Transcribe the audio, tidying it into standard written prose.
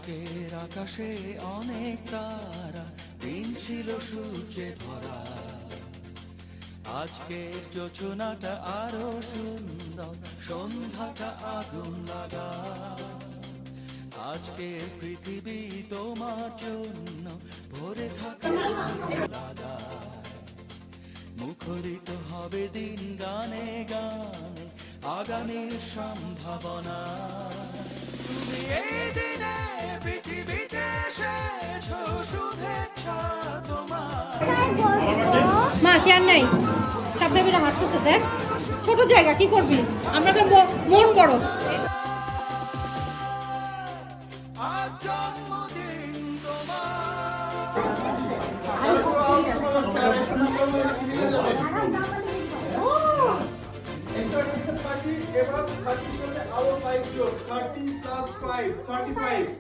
আজকের আকাশে অনেক তারা, দিন ছিল সূর্যে ভরা। আজকের যোজনাটা আরো সুন্দর, সন্ধ্যাটা আগুন লাগা। আজকের পৃথিবী তোমার জন্য ভরে থাকা লাগা। মুখরিত হবে দিন গানে গানে, আগামীর সম্ভাবনা। তুমি এই দিনে পৃথিবীতে এসেছো, শুভেচ্ছা তোমার। মা চেয়ার নাই, সামনে বেরো, হাত করতে দেখ, ছোট জায়গা কি করবি, আমরা তো মন বড়। আজ জন্মদিন তোমার। Introduction party, এবার 30 সালে আরো 5 যোগ, 30 + 5, 35